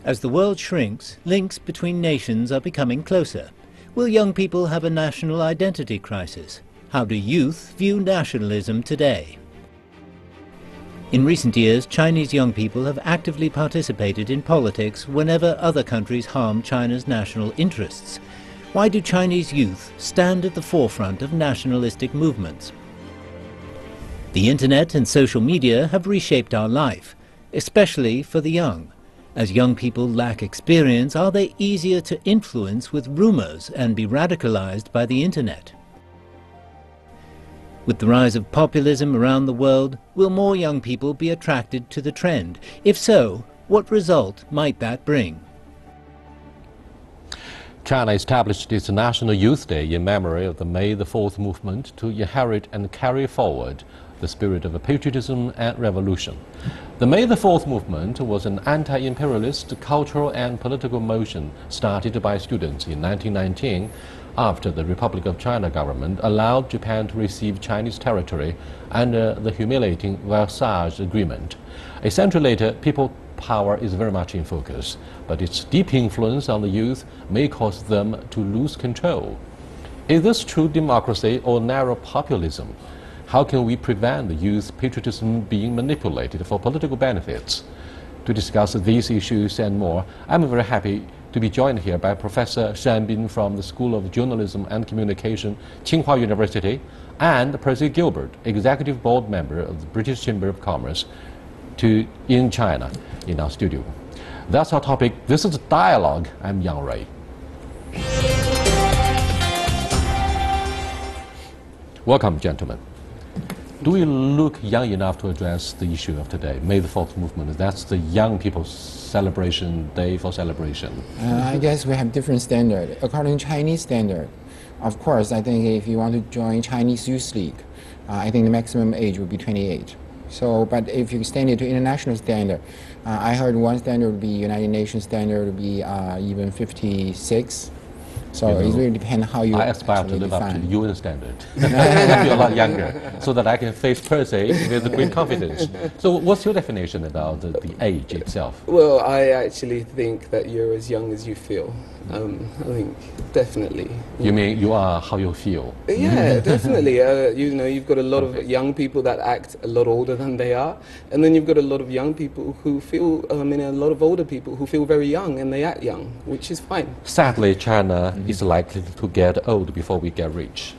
As the world shrinks, links between nations are becoming closer. Will young people have a national identity crisis? How do youth view nationalism today? In recent years, Chinese young people have actively participated in politics whenever other countries harm China's national interests. Why do Chinese youth stand at the forefront of nationalistic movements? The internet and social media have reshaped our life, especially for the young. As young people lack experience, are they easier to influence with rumors and be radicalized by the internet? With the rise of populism around the world, will more young people be attracted to the trend? If so, what result might that bring? China established its National Youth Day in memory of the May the 4th movement to inherit and carry forward the spirit of patriotism and revolution. The May the 4th movement was an anti-imperialist cultural and political motion started by students in 1919 after the Republic of China government allowed Japan to receive Chinese territory under the humiliating Versailles Agreement. A century later, people power is very much in focus, but its deep influence on the youth may cause them to lose control. Is this true democracy or narrow populism? How can we prevent the youth patriotism being manipulated for political benefits? To discuss these issues and more, I'm very happy to be joined here by Professor Shan Bin from the School of Journalism and Communication, Tsinghua University, and Percy Gilbert, Executive Board Member of the British Chamber of Commerce in China, in our studio. That's our topic. This is Dialogue. I'm Yang Rui. Welcome, gentlemen. Do we look young enough to address the issue of today, May the 4th movement? That's the young people's celebration, day for celebration. I guess we have different standard. According to Chinese standard, of course, I think if you want to join Chinese Youth League, I think the maximum age would be 28. So, but if you extend it to international standard, I heard one standard would be United Nations standard would be even 56. So it really depends how you I aspire to live define. up to the UN standard. I feel a lot younger, so that I can face Percy with great confidence. So what's your definition about the age itself? Well, I actually think that you're as young as you feel. I think definitely. You mean you are how you feel? Yeah, definitely. You know, you've got a lot of young people that act a lot older than they are, and then you've got a lot of young people who feel, a lot of older people who feel very young and they act young, which is fine. Sadly, China is likely to get old before we get rich,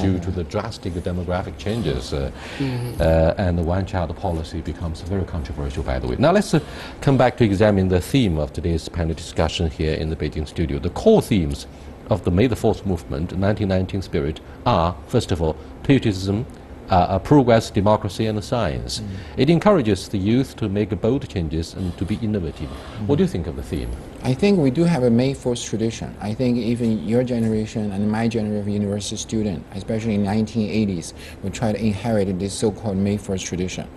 due to the drastic demographic changes, and the one-child policy becomes very controversial, by the way. Now let's come back to examine the theme of today's panel discussion here in the Beijing studio. The core themes of the May the 4th movement, 1919 spirit, are, first of all, patriotism, progress, democracy, and science. It encourages the youth to make bold changes and to be innovative. What do you think of the theme? I think we do have a May 4th tradition. I think even your generation and my generation of university student, especially in the 1980s, we try to inherit this so-called May 4th tradition,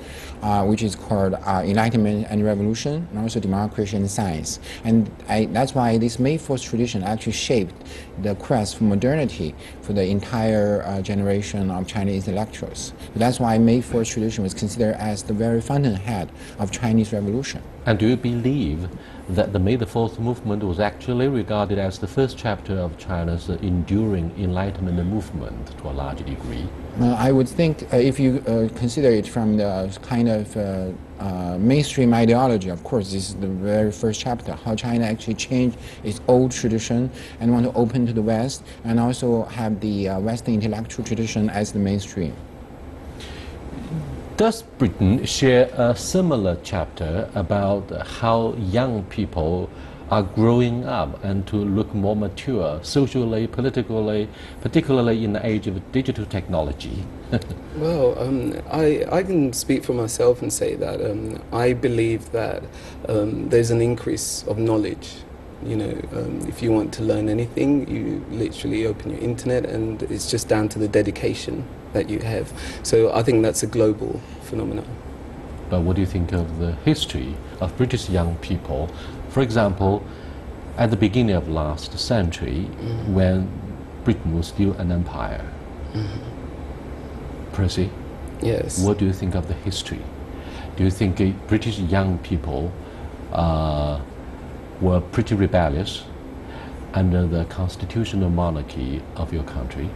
which is called Enlightenment and Revolution, and also democracy and science. And that's why this May 4th tradition actually shaped the quest for modernity for the entire generation of Chinese intellectuals. That's why May 4th tradition was considered as the very fountainhead of Chinese Revolution. And do you believe that the May the 4th movement was actually regarded as the first chapter of China's enduring Enlightenment movement to a large degree? I would think if you consider it from the kind of mainstream ideology, of course, this is the very first chapter, how China actually changed its old tradition and want to open to the West, and also have the Western intellectual tradition as the mainstream. Does Britain share a similar chapter about how young people are growing up and to look more mature socially, politically, particularly in the age of digital technology? Well, I can speak for myself and say that I believe that there's an increase of knowledge. You know, if you want to learn anything, you literally open your internet and it's just down to the dedication that you have. So I think that's a global phenomenon. But what do you think of the history of British young people? For example, at the beginning of last century, when Britain was still an empire. Percy? Yes. What do you think of the history? Do you think British young people were pretty rebellious under the constitutional monarchy of your country?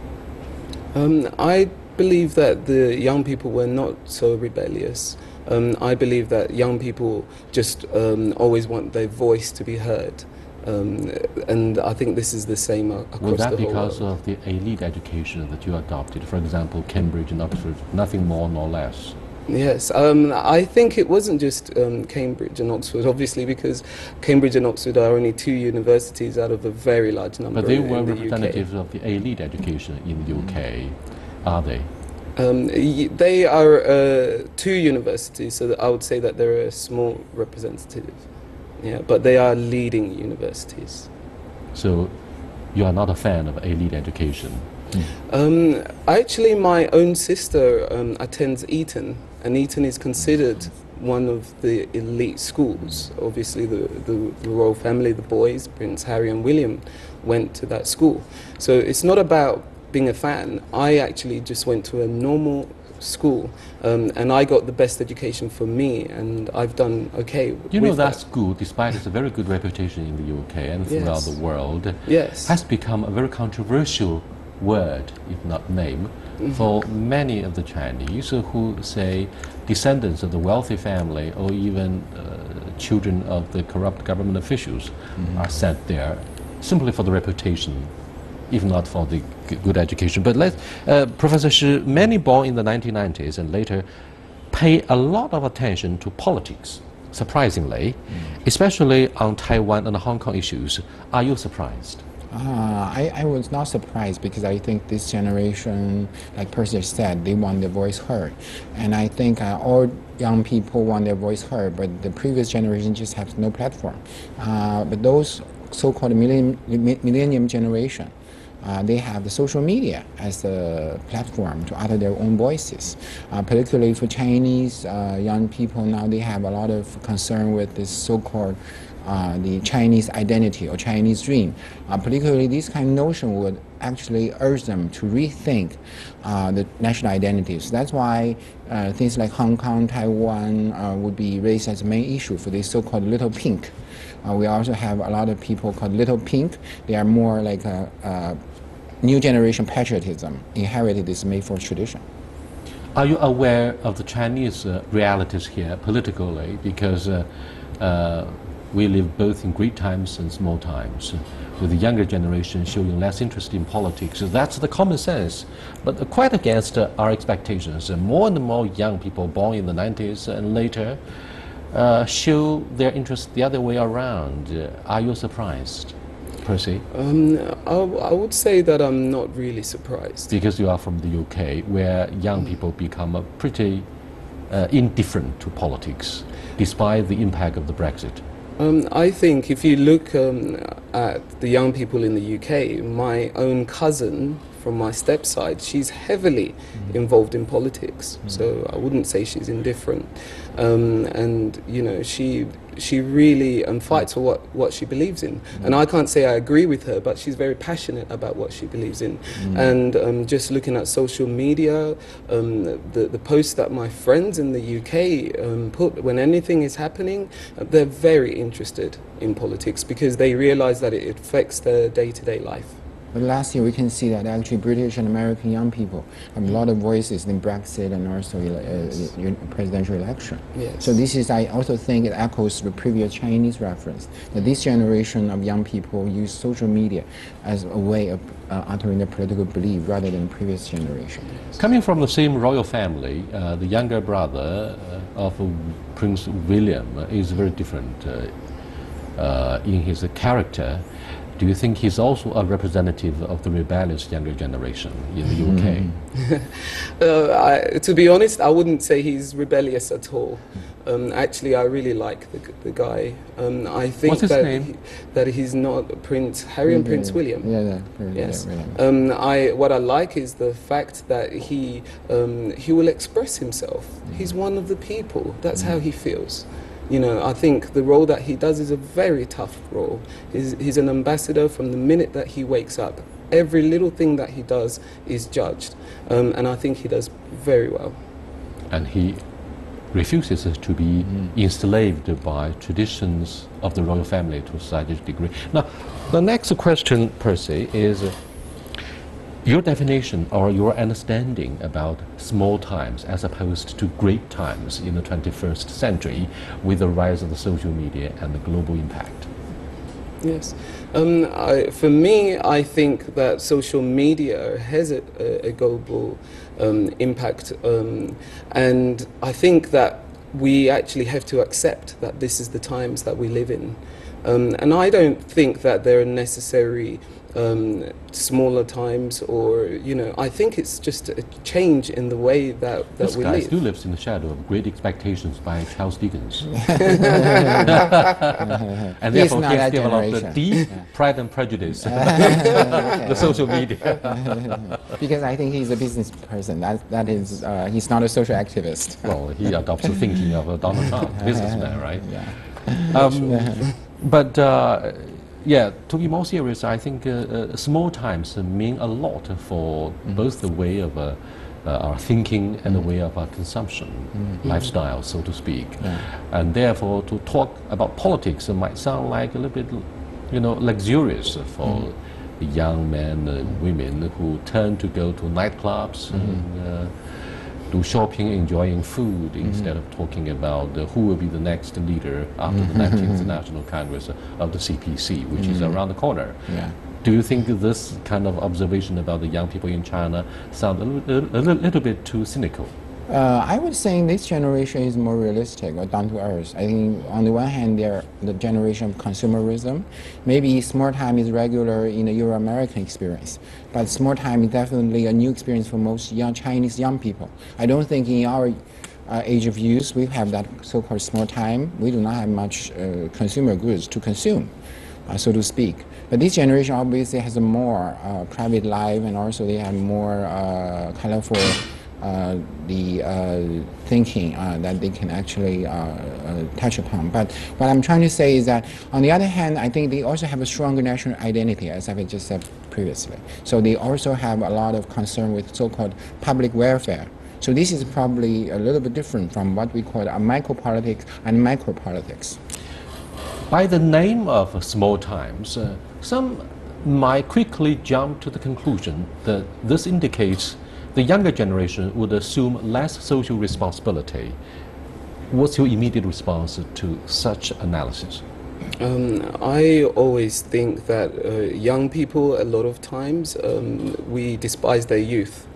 I believe that the young people were not so rebellious. I believe that young people just always want their voice to be heard. And I think this is the same across the whole world. Was that because of the elite education that you adopted? For example, Cambridge and Oxford, nothing more nor less. Yes, I think it wasn't just Cambridge and Oxford, obviously, because Cambridge and Oxford are only two universities out of a very large number. But they were in the representatives UK. of the elite education in the UK, are they? They are two universities, so that I would say that they're a small representative. Yeah, but they are leading universities. So you are not a fan of elite education? Actually, my own sister attends Eton, and Eton is considered one of the elite schools. Obviously, the royal family, the boys, Prince Harry and William, went to that school. So it's not about being a fan. I actually just went to a normal school, and I got the best education for me, and I've done okay You know with that school, despite its a very good reputation in the UK and throughout the world, has become a very controversial word, if not name, for many of the Chinese who say descendants of the wealthy family or even children of the corrupt government officials are sent there simply for the reputation, if not for the good education. But Professor Shi, many born in the 1990s and later pay a lot of attention to politics, surprisingly, especially on Taiwan and Hong Kong issues. Are you surprised? I was not surprised, because I think this generation, like Percy said, they want their voice heard. And I think all young people want their voice heard, but the previous generation just has no platform. But those so-called millennium generation, they have the social media as a platform to utter their own voices. Particularly for Chinese young people now, they have a lot of concern with this so-called the Chinese identity or Chinese dream. Particularly this kind of notion would actually urge them to rethink the national identities. That's why things like Hong Kong, Taiwan would be raised as a main issue for this so-called Little Pink. We also have a lot of people called Little Pink. They are more like a new generation patriotism, inherited this May 4th tradition. Are you aware of the Chinese realities here politically? Because we live both in great times and small times, with the younger generation showing less interest in politics. So that's the common sense, but quite against our expectations. More and more young people born in the 90s and later show their interest the other way around. Are you surprised, Percy? I would say that I'm not really surprised. Because you are from the UK, where young people become pretty indifferent to politics, despite the impact of the Brexit. I think if you look at the young people in the UK, my own cousin from my stepside, she's heavily involved in politics. So I wouldn't say she's indifferent. And you know, she really fights for what she believes in. And I can't say I agree with her, but she's very passionate about what she believes in. And just looking at social media, the posts that my friends in the UK put when anything is happening, they're very interested in politics because they realize that it affects their day-to-day life. But last year we can see that actually British and American young people have a lot of voices in Brexit and also presidential election. Yes. So this is, I also think it echoes the previous Chinese reference, that this generation of young people use social media as a way of uttering their political belief rather than previous generation. Coming from the same royal family, the younger brother of Prince William is very different in his character. Do you think he's also a representative of the rebellious younger generation in the UK? To be honest, I wouldn't say he's rebellious at all. Actually, I really like the guy. I think What's his name? That he's not Prince Harry and Prince William. Yes. What I like is the fact that he will express himself. He's one of the people. That's how he feels. You know, I think the role that he does is a very tough role. He's an ambassador from the minute that he wakes up. Every little thing that he does is judged, and I think he does very well. And he refuses to be enslaved by traditions of the royal family to such a degree. Now, the next question, Percy, is your definition or your understanding about small times as opposed to great times in the 21st century with the rise of the social media and the global impact. Yes. For me, I think that social media has a global impact, and I think that we actually have to accept that this is the times that we live in. And I don't think that there are necessary smaller times, or I think it's just a change in the way that this we guy live. still lives in the shadow of Great Expectations by Charles Dickens. And therefore he has developed a deep Pride and Prejudice the social media. Because I think he's a business person. That is, he's not a social activist. Well, he adopts the thinking of Donald Trump, businessman, right? Yeah. But yeah, to be more serious, I think small times mean a lot for both the way of our thinking and the way of our consumption, lifestyle, so to speak. And therefore, to talk about politics might sound like a little bit, luxurious for young men and women who turn to go to nightclubs and do shopping, enjoying food, instead of talking about who will be the next leader after the 19th National Congress of the CPC, which is around the corner. Yeah. Do you think this kind of observation about the young people in China sound a little bit too cynical? I would say this generation is more realistic or down to earth. I think on the one hand, they're the generation of consumerism. Maybe small time is regular in the Euro-American experience, but small time is definitely a new experience for most Chinese young people. I don't think in our age of youth we have that so-called small time. We do not have much consumer goods to consume, so to speak. But this generation obviously has a more private life, and also they have more colorful thinking that they can actually touch upon. But what I'm trying to say is that, on the other hand, I think they also have a stronger national identity, as I've just said previously. So they also have a lot of concern with so-called public welfare. So this is probably a little bit different from what we call micropolitics and macropolitics. By the name of small times, some might quickly jump to the conclusion that this indicates the younger generation would assume less social responsibility. What's your immediate response to such analysis? I always think that young people, a lot of times, we despise their youth.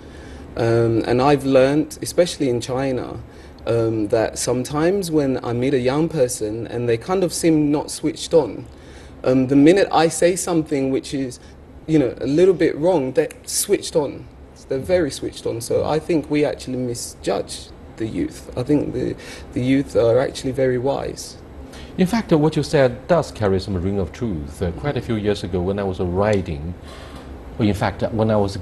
And I've learned, especially in China, that sometimes when I meet a young person and they kind of seem not switched on, the minute I say something which is, a little bit wrong, they're switched on. They're very switched on. So I think we actually misjudge the youth. I think the youth are actually very wise. In fact, what you said does carry some ring of truth. Quite a few years ago, when I was riding, or in fact, when I was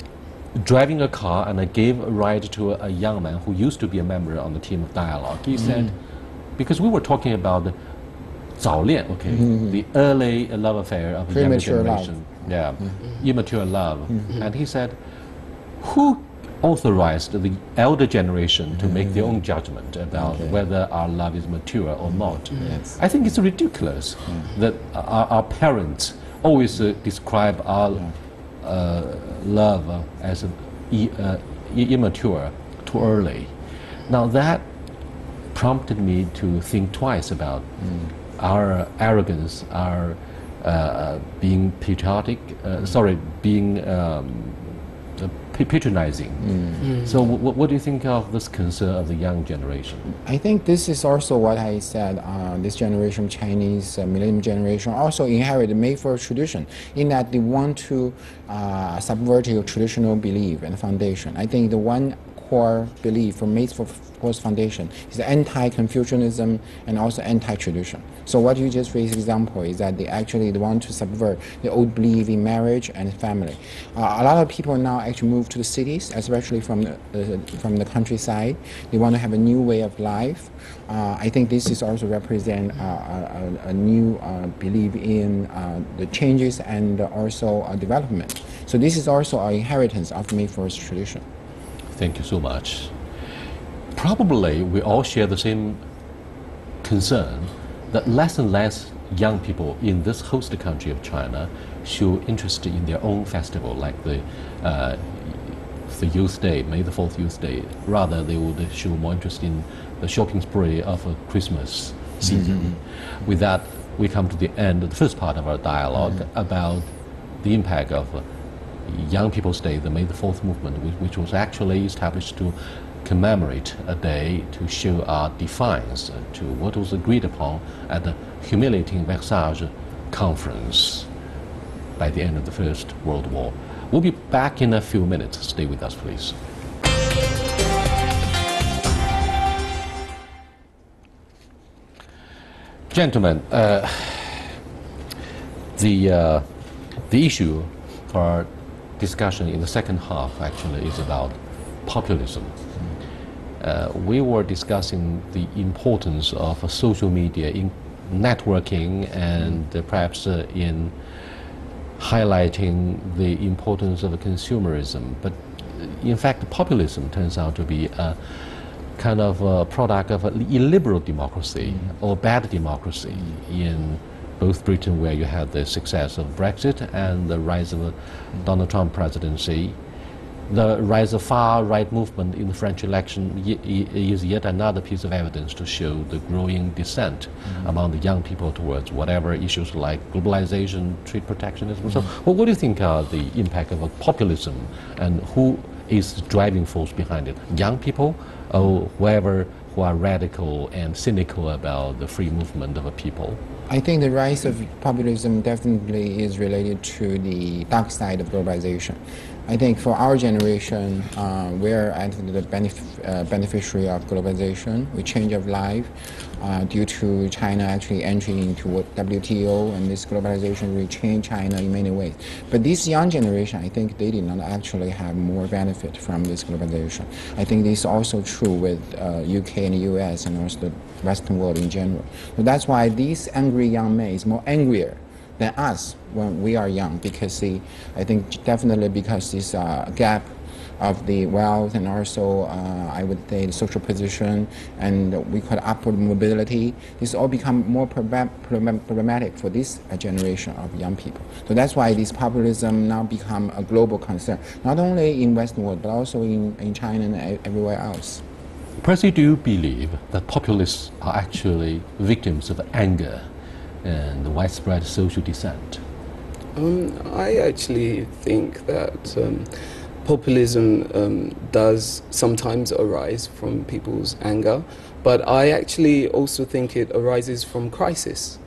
driving a car and I gave a ride to a young man who used to be a member on the team of Dialogue, he said, because we were talking about 早恋, the early love affair of the younger generation, immature love, and he said, who authorized the elder generation to make their own judgment about whether our love is mature or not? I think it's ridiculous that our parents always describe our love as immature, too early. Now that prompted me to think twice about our arrogance, our being patriotic, being patronizing. So what do you think of this concern of the young generation? I think this is also what I said, this generation, Chinese millennium generation, also inherit the May 1st tradition, in that they want to subvert your traditional belief and foundation. I think the one core belief from May 1st foundation is anti-Confucianism and also anti-tradition. So what you just raised example is that they actually want to subvert the old belief in marriage and family. A lot of people now actually move to the cities, especially from the countryside. They want to have a new way of life. I think this is also represent a new belief in the changes and also development. So this is also an inheritance of May 1st tradition. Thank you so much. probably we all share the same concern that less and less young people in this host country of China show interest in their own festival, like the Youth Day, May the 4th Youth Day. Rather, they would show more interest in the shopping spree of a Christmas season. With that, we come to the end of the first part of our dialogue about the impact of Young People's Day, the May the 4th movement, which was actually established to commemorate a day to show our defiance to what was agreed upon at the humiliating Versailles conference by the end of the First World War. We'll be back in a few minutes. Stay with us, please. Gentlemen, the issue for our discussion in the second half actually is about populism. We were discussing the importance of social media in networking and perhaps in highlighting the importance of consumerism. But in fact, populism turns out to be a kind of a product of an illiberal democracy or bad democracy in both Britain, where you had the success of Brexit and the rise of Donald Trump presidency. The rise of far-right movement in the French election is yet another piece of evidence to show the growing dissent among the young people towards whatever issues like globalization, trade protectionism. So what do you think are the impact of populism, and who is the driving force behind it? Young people or whoever who are radical and cynical about the free movement of a people? I think the rise of populism definitely is related to the dark side of globalization. I think for our generation, we're actually the beneficiary of globalization. We change of life due to China actually entering into WTO, and this globalization will change China in many ways. But this young generation, I think they did not actually have more benefit from this globalization. I think this is also true with UK and US and also the Western world in general. So that's why these angry young men is more angrier than us when we are young, because I think definitely because this gap of the wealth and also I would say the social position and we call it upward mobility, this all become more problematic for this generation of young people. So that's why this populism now become a global concern, not only in Western world but also in China and everywhere else. Percy, do you believe that populists are actually victims of anger and widespread social dissent? I actually think that populism does sometimes arise from people's anger, but I actually also think it arises from crisis,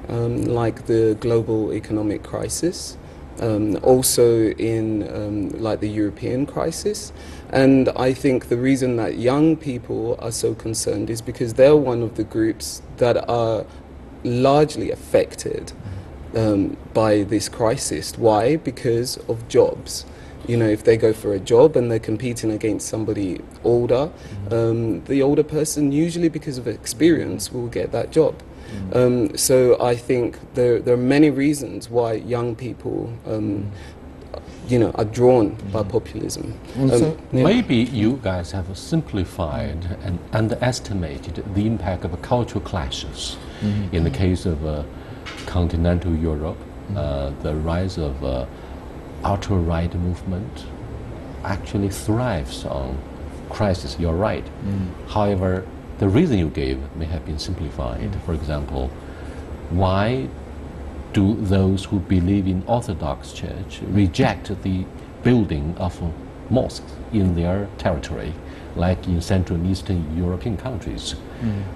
like the global economic crisis, also in like the European crisis. And I think the reason that young people are so concerned is because they're one of the groups that are largely affected by this crisis. Why? Because of jobs. You know, if they go for a job and they're competing against somebody older, the older person, usually because of experience, will get that job. So I think there are many reasons why young people you know, are drawn by populism. Maybe you guys have simplified and underestimated the impact of cultural clashes. In the case of continental Europe, the rise of ultra-right movement actually thrives on crisis. You're right. However, the reason you gave may have been simplified. For example, why do those who believe in Orthodox Church reject the building of mosques in their territory, like in Central and Eastern European countries?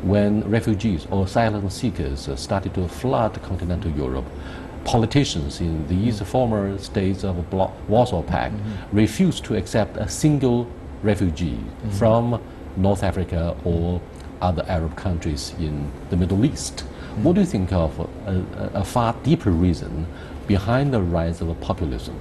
When refugees or asylum seekers started to flood continental Europe, politicians in these former states of the Warsaw Pact refused to accept a single refugee from North Africa or other Arab countries in the Middle East. What do you think of a far deeper reason behind the rise of populism?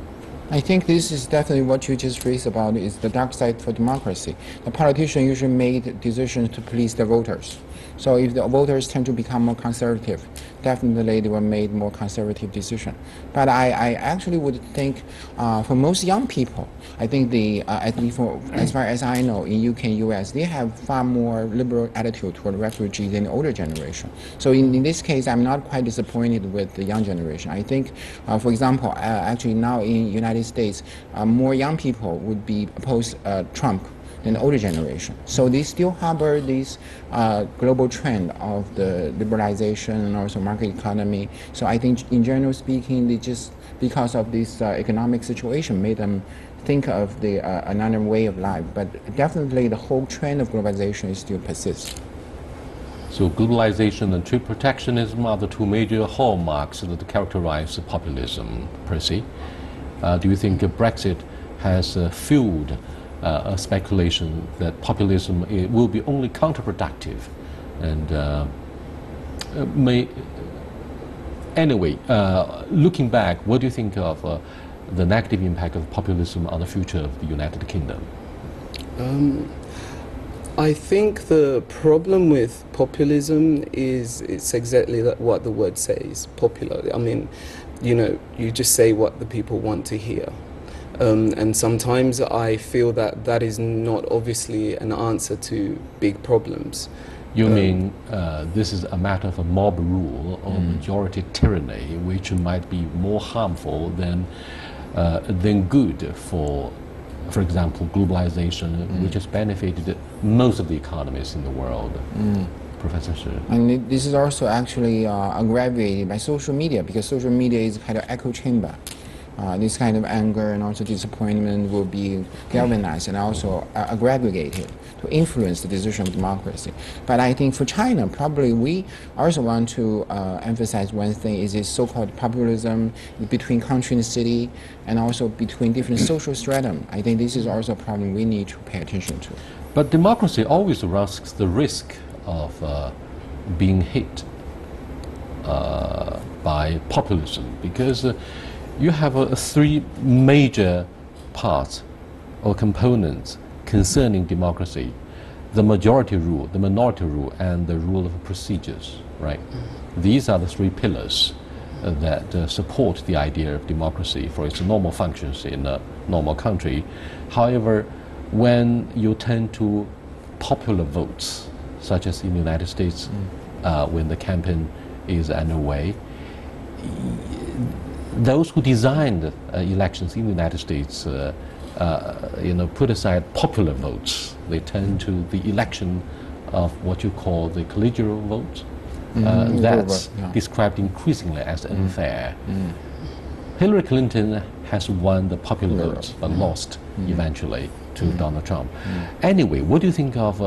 I think this is definitely what you just raised about, is the dark side for democracy. The politicians usually made decisions to please their voters. So if the voters tend to become more conservative, definitely they will make more conservative decision. But I actually would think for most young people, I think at least as far as I know, in UK and US, they have far more liberal attitude toward refugees than the older generation. So in this case, I'm not quite disappointed with the young generation. I think, for example, actually now in United States, more young people would be opposed Trump than the older generation. So they still harbor this global trend of the liberalization and also market economy. So I think in general speaking, they just, because of this economic situation, made them think of the another way of life. But definitely the whole trend of globalization is still persists. So globalization and trade protectionism are the two major hallmarks that characterize populism, Percy. Do you think Brexit has fueled a speculation that populism will be only counterproductive and anyway, looking back, what do you think of the negative impact of populism on the future of the United Kingdom? I think the problem with populism is it's exactly what the word says, popular. I mean, you know, you just say what the people want to hear. And sometimes I feel that that is not obviously an answer to big problems. You mean this is a matter of a mob rule or majority tyranny, which might be more harmful than good for example, globalization, which has benefited most of the economies in the world. Professor Shi. And this is also actually aggravated by social media, because social media is kind of echo chamber. This kind of anger and also disappointment will be galvanized and also aggregated to influence the decision of democracy. But I think for China, probably we also want to emphasize one thing, is this so-called populism between country and city, and also between different social stratum. I think this is also a problem we need to pay attention to. But democracy always runs the risk of being hit by populism, because you have three major parts or components concerning democracy: the majority rule, the minority rule, and the rule of procedures, right? These are the three pillars that support the idea of democracy for its normal functions in a normal country. However, when you turn to popular votes, such as in the United States, when the campaign is underway, those who designed elections in the United States, put aside popular votes. They turn to the election of what you call the collegial vote. That's described increasingly as unfair. Hillary Clinton has won the popular votes, but lost eventually to Donald Trump. Anyway, what do you think of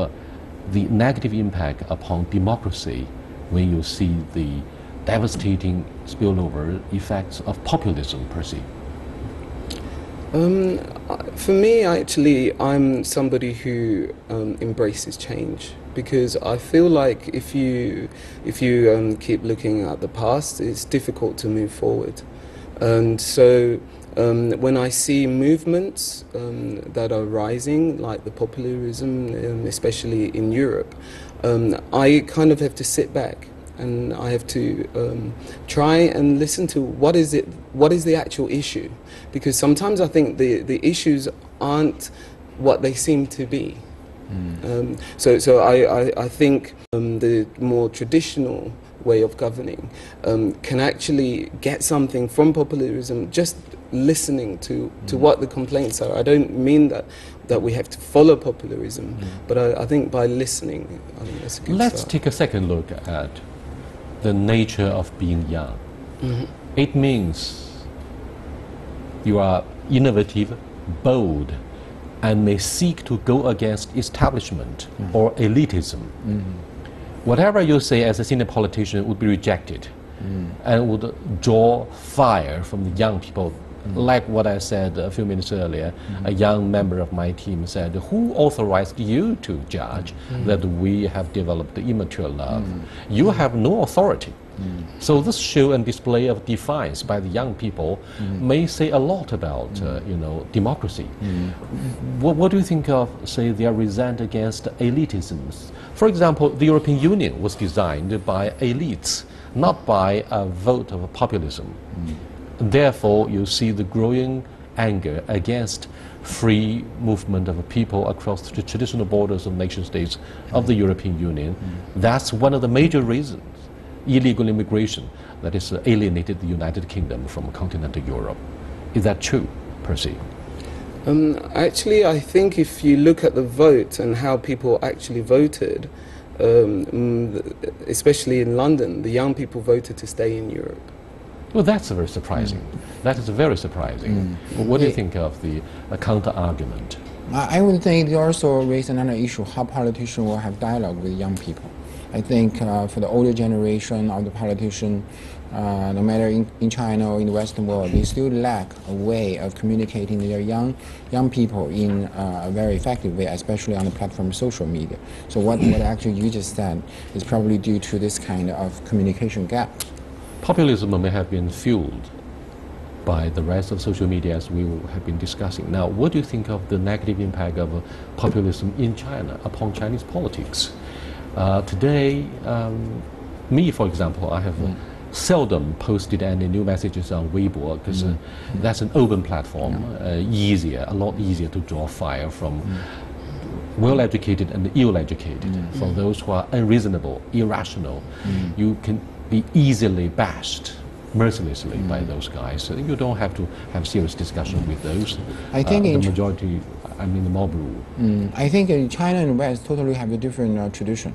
the negative impact upon democracy when you see the devastating spillover effects of populism, Percy? For me, actually, I'm somebody who embraces change, because I feel like if you keep looking at the past, it's difficult to move forward. And so when I see movements that are rising, like the populism, especially in Europe, I kind of have to sit back and I have to try and listen to what is the actual issue, because sometimes I think the issues aren't what they seem to be. So I think the more traditional way of governing can actually get something from populism just listening to what the complaints are. I don't mean that we have to follow populism, but I think by listening, I think that's a good Let's start. take a second look at the nature of being young. It means you are innovative, bold, and may seek to go against establishment or elitism. Whatever you say as a senior politician would be rejected and would draw fire from the young people. Like what I said a few minutes earlier, a young member of my team said, "Who authorized you to judge that we have developed immature love? You have no authority So this show and display of defiance by the young people may say a lot about, democracy. What do you think of, say, their resent against elitisms? For example, the European Union was designed by elites, not by a vote of populism. Therefore, you see the growing anger against free movement of people across the traditional borders of nation states of the European Union. That's one of the major reasons. Illegal immigration that has alienated the United Kingdom from continental Europe. Is that true, Percy? Actually, I think if you look at the vote and how people actually voted, especially in London, the young people voted to stay in Europe. Well, that's very surprising. That is very surprising. What do you think of the counter-argument? I would think it also raises another issue, how politicians will have dialogue with young people. I think for the older generation of the politician, no matter in China or in the Western world, they still lack a way of communicating to their young people in a very effective way, especially on the platform of social media. So what actually you just said is probably due to this kind of communication gap. Populism may have been fueled by the rise of social media, as we have been discussing. Now, what do you think of the negative impact of populism in China upon Chinese politics? Today, me, for example, I have seldom posted any new messages on Weibo because that's an open platform, a lot easier to draw fire from well-educated and ill-educated, from those who are unreasonable, irrational. You can be easily bashed mercilessly by those guys. So you don't have to have serious discussion with those. I think the majority, the mob rule. I think in China and West totally have a different tradition.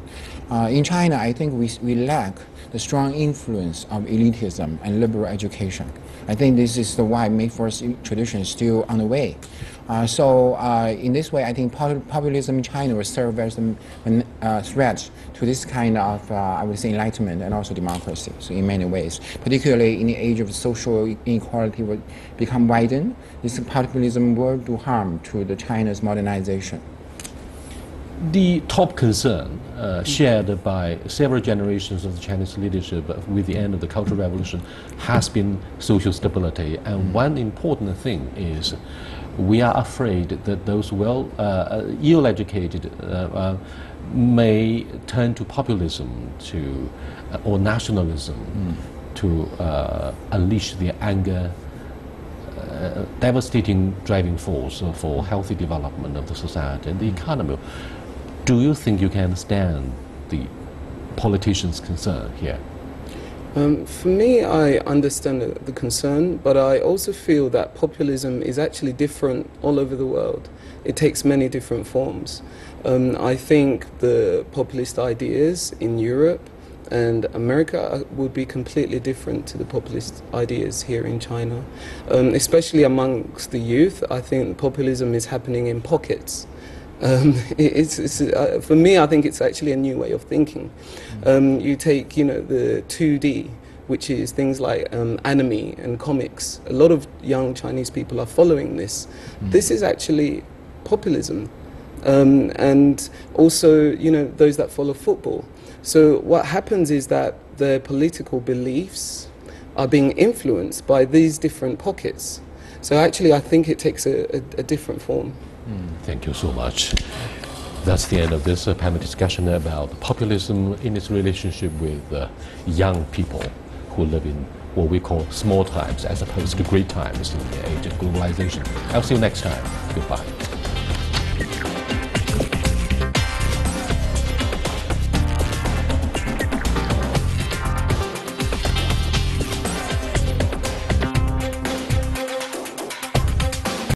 In China, I think we lack the strong influence of elitism and liberal education. I think this is why May 4th tradition is still on the way. So in this way, I think populism in China will serve as a threat to this kind of, I would say, enlightenment and also democracy. So in many ways, particularly in the age of social inequality will become widened, this populism will do harm to the China's modernization. The top concern shared by several generations of the Chinese leadership with the end of the Cultural Revolution has been social stability. And one important thing is we are afraid that those ill-educated may turn to populism or nationalism to unleash their anger, devastating driving force for healthy development of the society and the economy. Do you think you can understand the politicians' concern here? For me, I understand the concern, but I also feel that populism is actually different all over the world. It takes many different forms. I think the populist ideas in Europe and America would be completely different to the populist ideas here in China. Especially amongst the youth, I think populism is happening in pockets. For me, I think it's actually a new way of thinking. You take, the 2D, which is things like anime and comics. A lot of young Chinese people are following this. This is actually populism. And also, those that follow football. So what happens is that their political beliefs are being influenced by these different pockets. So actually, I think it takes a different form. Thank you so much. That's the end of this panel discussion about populism in its relationship with young people who live in what we call small times as opposed to great times in the age of globalization. I'll see you next time. Goodbye.